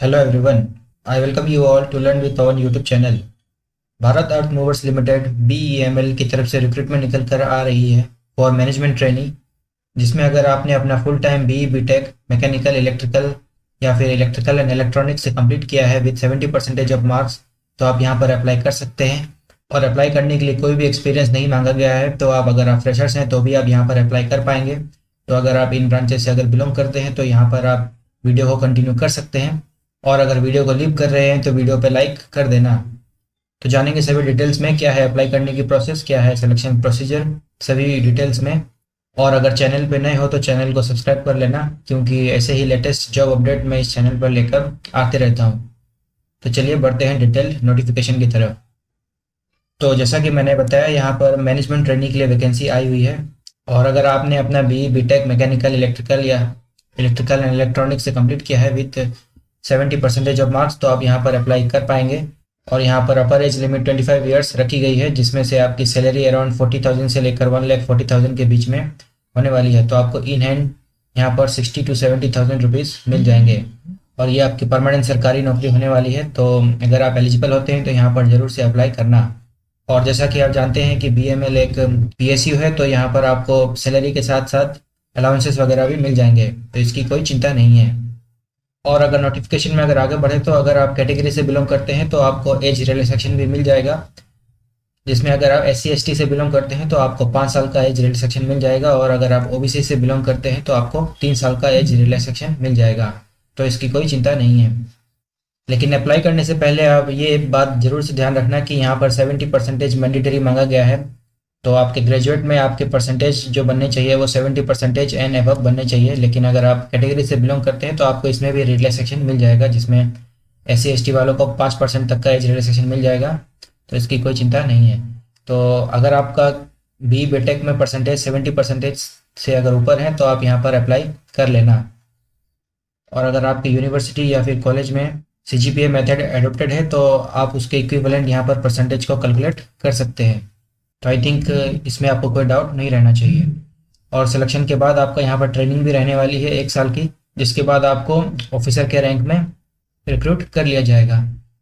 Hello everyone, I welcome you all to learn with our YouTube channel. Bharat earth movers limited BEML की तरफ से recruitment निकल कर आ रही है फॉर मैनेजमेंट ट्रेनी, जिसमें अगर आपने अपना full time BE BTech mechanical electrical या फिर इलेक्ट्रिकल एंड इलेक्ट्रॉनिक्स से कंप्लीट किया है विद 70% ऑफ मार्क्स, तो आप यहाँ पर अप्लाई कर सकते हैं। और अप्लाई करने के लिए कोई भी एक्सपीरियंस नहीं मांगा गया है, तो अगर आप फ्रेशर्स हैं तो भी आप यहाँ पर अप्लाई कर पाएंगे। तो अगर आप इन ब्रांचेस से अगर बिलोंग करते हैं तो यहाँ पर आप वीडियो को कंटिन्यू कर सकते हैं, और अगर वीडियो को लीव कर रहे हैं तो वीडियो पे लाइक कर देना। तो जानेंगे सभी डिटेल्स में, क्या है अप्लाई करने की प्रोसेस, क्या है सिलेक्शन प्रोसीजर, सभी डिटेल्स में। और अगर चैनल पे नए हो तो चैनल को सब्सक्राइब कर लेना, क्योंकि ऐसे ही लेटेस्ट जॉब अपडेट मैं इस चैनल पर लेकर आते रहता हूँ। तो चलिए बढ़ते हैं डिटेल नोटिफिकेशन की तरफ। तो जैसा कि मैंने बताया, यहाँ पर मैनेजमेंट ट्रेनिंग के लिए वैकेंसी आई हुई है, और अगर आपने अपना BE BTech मैकेनिकल इलेक्ट्रिकल या इलेक्ट्रिकल एंड इलेक्ट्रॉनिक्स से कंप्लीट किया है विथ 70% ऑफ मार्क्स, तो आप यहाँ पर अप्लाई कर पाएंगे। और यहाँ पर अपर एज लिमिट 25 ईयर्स रखी गई है, जिसमें से आपकी सैलरी अराउंड 40,000 से लेकर 1,40,000 के बीच में होने वाली है। तो आपको इन हैंड यहाँ पर 60 to 70,000 रुपीज़ मिल जाएंगे, और ये आपकी परमानेंट सरकारी नौकरी होने वाली है। तो अगर आप एलिजिबल होते हैं तो यहाँ पर ज़रूर से अप्लाई करना। और जैसा कि आप जानते हैं कि BML एक PSU है, तो यहाँ पर आपको सैलरी के साथ साथ अलाउंसेस वगैरह भी मिल जाएंगे, तो इसकी कोई चिंता नहीं है। और अगर नोटिफिकेशन में अगर आगे बढ़े तो अगर आप कैटेगरी से बिलोंग करते हैं तो आपको एज रिलैक्सेशन भी मिल जाएगा, जिसमें अगर आप SC ST से बिलोंग करते हैं तो आपको 5 साल का एज रिलैक्सेशन मिल जाएगा, और अगर आप OBC से बिलोंग करते हैं तो आपको 3 साल का एज रिलैक्सेशन मिल जाएगा। तो इसकी कोई चिंता नहीं है। लेकिन अप्लाई करने से पहले आप ये एक बात ज़रूर से ध्यान रखना कि यहाँ पर 70% मैंडेटरी मांगा गया है। तो आपके ग्रेजुएट में आपके परसेंटेज जो बनने चाहिए वो 70% एंड एबव बनने चाहिए। लेकिन अगर आप कैटेगरी से बिलोंग करते हैं तो आपको इसमें भी रिलैक्सेशन मिल जाएगा, जिसमें SC ST वालों को 5% तक का एज रिलैक्सेशन मिल जाएगा, तो इसकी कोई चिंता नहीं है। तो अगर आपका BE BTech में परसेंटेज 70% से अगर ऊपर है तो आप यहाँ पर अप्लाई कर लेना। और अगर आपकी यूनिवर्सिटी या फिर कॉलेज में CGPA मेथड एडोप्टेड है तो आप उसके इक्विवेलेंट यहाँ पर परसेंटेज को कैलकुलेट कर सकते हैं। तो आई थिंक इसमें आपको कोई डाउट नहीं रहना चाहिए। और सिलेक्शन के बाद आपका यहाँ पर ट्रेनिंग भी रहने वाली है 1 साल की, जिसके बाद आपको ऑफिसर के रैंक में रिक्रूट कर लिया जाएगा।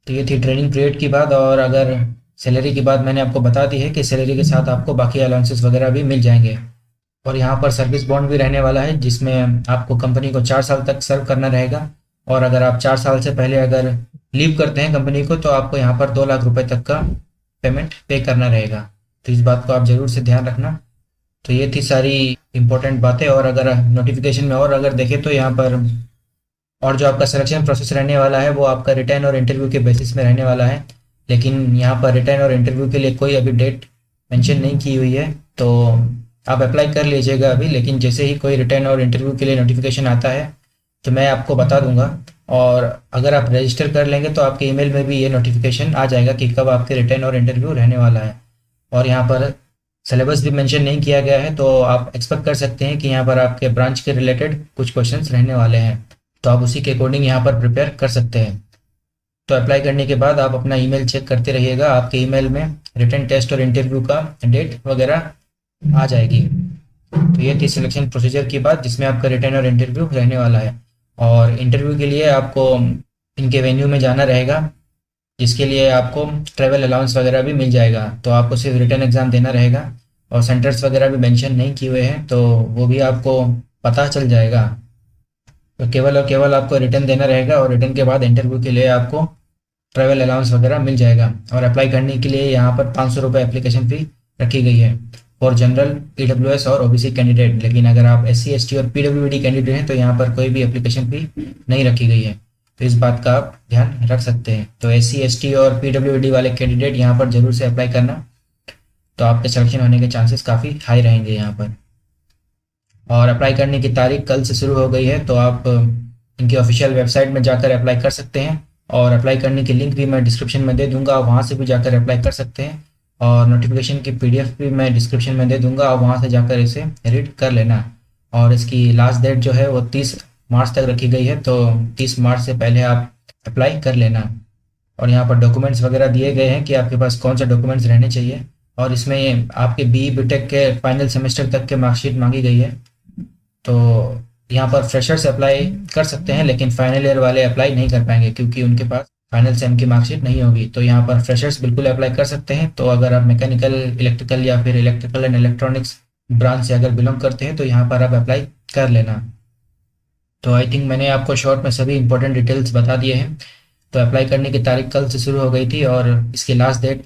तो ये थी ट्रेनिंग पीरियड की बात। और अगर सैलरी की बात मैंने आपको बता दी है कि सैलरी के साथ आपको बाकी अलाउंसेस वगैरह भी मिल जाएंगे। और यहाँ पर सर्विस बॉन्ड भी रहने वाला है, जिसमें आपको कंपनी को 4 साल तक सर्व करना रहेगा। और अगर आप 4 साल से पहले अगर लीव करते हैं कंपनी को तो आपको यहाँ पर 2 लाख रुपए तक का पेमेंट पे करना रहेगा। तो इस बात को आप ज़रूर से ध्यान रखना। तो ये थी सारी इम्पोर्टेंट बातें। और अगर नोटिफिकेशन में और अगर देखें तो यहाँ पर और जो आपका सिलेक्शन प्रोसेस रहने वाला है वो आपका रिटर्न और इंटरव्यू के बेसिस में रहने वाला है। लेकिन यहाँ पर रिटर्न और इंटरव्यू के लिए कोई अभी डेट मेंशन नहीं की हुई है, तो आप अप्लाई कर लीजिएगा अभी। लेकिन जैसे ही कोई रिटर्न और इंटरव्यू के लिए नोटिफिकेशन आता है तो मैं आपको बता दूंगा। और अगर आप रजिस्टर कर लेंगे तो आपके ईमेल में भी ये नोटिफिकेशन आ जाएगा कि कब आपके रिटर्न और इंटरव्यू रहने वाला है। और यहाँ पर सिलेबस भी मेंशन नहीं किया गया है, तो आप एक्सपेक्ट कर सकते हैं कि यहाँ पर आपके ब्रांच के रिलेटेड कुछ क्वेश्चंस रहने वाले हैं, तो आप उसी के अकॉर्डिंग यहाँ पर प्रिपेयर कर सकते हैं। तो अप्लाई करने के बाद आप अपना ईमेल चेक करते रहिएगा, आपके ईमेल में रिटर्न टेस्ट और इंटरव्यू का डेट वगैरह आ जाएगी। तो ये थी सिलेक्शन प्रोसीजर की बात, जिसमें आपका रिटर्न और इंटरव्यू रहने वाला है। और इंटरव्यू के लिए आपको इनके वेन्यू में जाना रहेगा, जिसके लिए आपको ट्रैवल अलाउंस वगैरह भी मिल जाएगा। तो आपको सिर्फ रिटर्न एग्ज़ाम देना रहेगा, और सेंटर्स वगैरह भी मेंशन नहीं किए हुए हैं, तो वो भी आपको पता चल जाएगा। तो केवल और केवल आपको रिटर्न देना रहेगा, और रिटर्न के बाद इंटरव्यू के लिए आपको ट्रैवल अलाउंस वगैरह मिल जाएगा। और अप्लाई करने के लिए यहाँ पर 500 रुपये एप्लीकेशन फ़ी रखी गई है फॉर जनरल, EWS और OBC कैंडिडेट। लेकिन अगर आप SC ST और PWD कैंडिडेट हैं तो यहाँ पर कोई भी एप्लीकेशन फ़ी नहीं रखी गई है, तो इस बात का आप ध्यान रख सकते हैं। तो SC ST और PWD वाले कैंडिडेट यहाँ पर ज़रूर से अप्लाई करना, तो आपके सिलेक्शन होने के चांसेस काफ़ी हाई रहेंगे यहाँ पर। और अप्लाई करने की तारीख कल से शुरू हो गई है, तो आप इनकी ऑफिशियल वेबसाइट में जाकर अप्लाई कर सकते हैं। और अप्लाई करने की लिंक भी मैं डिस्क्रिप्शन में दे दूँगा, आप वहाँ से भी जाकर अप्लाई कर सकते हैं। और नोटिफिकेशन की PDF भी मैं डिस्क्रिप्शन में दे दूँगा, आप वहाँ से जाकर इसे रीड कर लेना। और इसकी लास्ट डेट जो है वो 30 मार्च तक रखी गई है, तो 30 मार्च से पहले आप अप्लाई कर लेना। और यहाँ पर डॉक्यूमेंट्स वगैरह दिए गए हैं कि आपके पास कौन सा डॉक्यूमेंट्स रहने चाहिए। और इसमें आपके BE BTech के फाइनल सेमेस्टर तक के मार्कशीट मांगी गई है, तो यहाँ पर फ्रेशर्स अप्लाई कर सकते हैं, लेकिन फाइनल ईयर वाले अप्लाई नहीं कर पाएंगे क्योंकि उनके पास फाइनल सेम की मार्कशीट नहीं होगी। तो यहाँ पर फ्रेशर्स बिल्कुल अप्लाई कर सकते हैं। तो अगर आप मैकेनिकल, इलेक्ट्रिकल या फिर इलेक्ट्रिकल एंड इलेक्ट्रॉनिक्स ब्रांच से अगर बिलोंग करते हैं तो यहाँ पर आप अप्लाई कर लेना। तो आई थिंक मैंने आपको शॉर्ट में सभी इंपॉर्टेंट डिटेल्स बता दिए हैं। तो अप्लाई करने की तारीख कल से शुरू हो गई थी और इसकी लास्ट डेट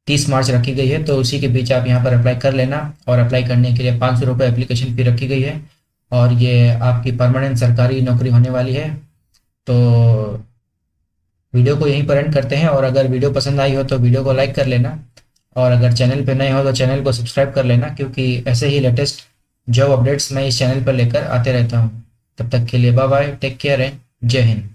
30 मार्च रखी गई है। तो उसी के बीच आप यहाँ पर अप्लाई कर लेना। और अप्लाई करने के लिए 500 रुपये एप्लीकेशन फ़ी रखी गई है और ये आपकी परमानेंट सरकारी नौकरी होने वाली है। तो वीडियो को यहीं पर एंड करते हैं, और अगर वीडियो पसंद आई हो तो वीडियो को लाइक कर लेना, और अगर चैनल पे नए हो तो चैनल को सब्सक्राइब कर लेना, क्योंकि ऐसे ही लेटेस्ट जॉब अपडेट्स मैं इस चैनल पर लेकर आते रहता हूँ। तब तक के लिए bye bye, take care and जय हिंद।